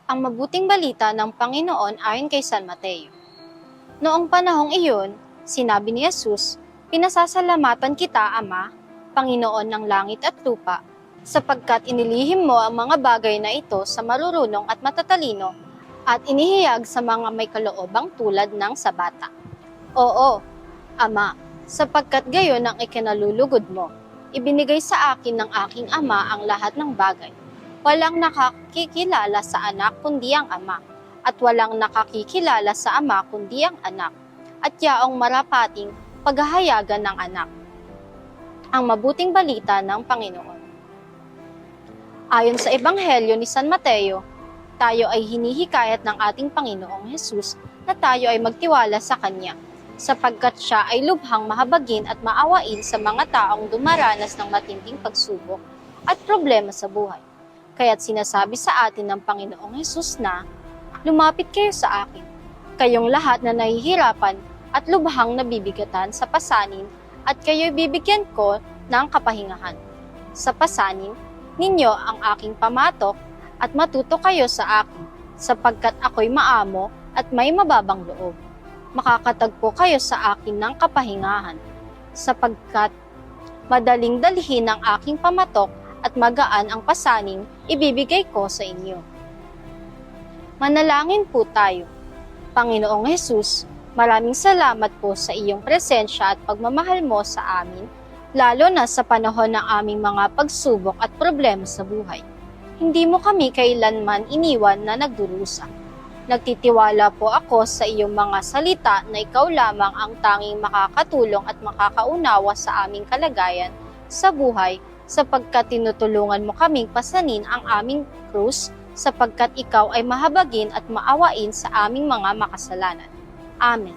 Ang mabuting balita ng Panginoon ayon kay San Mateo. Noong panahong iyon, sinabi ni Jesus, "Pinasasalamatan kita, Ama, Panginoon ng langit at lupa, sapagkat inilihim mo ang mga bagay na ito sa marurunong at matatalino at inihiyag sa mga may kaloobang tulad ng sa bata. Oo, Ama, sapagkat gayon ang ikinalulugod mo. Ibinigay sa akin ng aking Ama ang lahat ng bagay. Walang nakakikilala sa anak kundi ang Ama, at walang nakakikilala sa Ama kundi ang anak, at yaong marapating paghahayagan ng anak." Ang mabuting balita ng Panginoon. Ayon sa Ebanghelyo ni San Mateo, tayo ay hinihikayat ng ating Panginoong Hesus na tayo ay magtiwala sa Kanya, sapagkat Siya ay lubhang mahabagin at maawain sa mga taong dumaranas ng matinding pagsubok at problema sa buhay. Kaya't sinasabi sa atin ng Panginoong Hesus na, "Lumapit kayo sa akin, kayong lahat na nahihirapan at lubhang nabibigatan sa pasanin, at kayo'y bibigyan ko ng kapahingahan. Sa pasanin ninyo ang aking pamatok at matuto kayo sa akin, sapagkat ako'y maamo at may mababang loob. Makakatagpo kayo sa akin ng kapahingahan, sapagkat madaling dalhin ang aking pamatok at magaan ang pasaning ibibigay ko sa inyo." Manalangin po tayo. Panginoong Hesus, maraming salamat po sa iyong presensya at pagmamahal mo sa amin, lalo na sa panahon ng aming mga pagsubok at problema sa buhay. Hindi mo kami kailanman iniwan na nagdurusa. Nagtitiwala po ako sa iyong mga salita na ikaw lamang ang tanging makakatulong at makakaunawa sa aming kalagayan sa buhay, sapagkat tinutulungan mo kaming pasanin ang aming krus, sapagkat ikaw ay mahabagin at maawain sa aming mga makasalanan. Amen.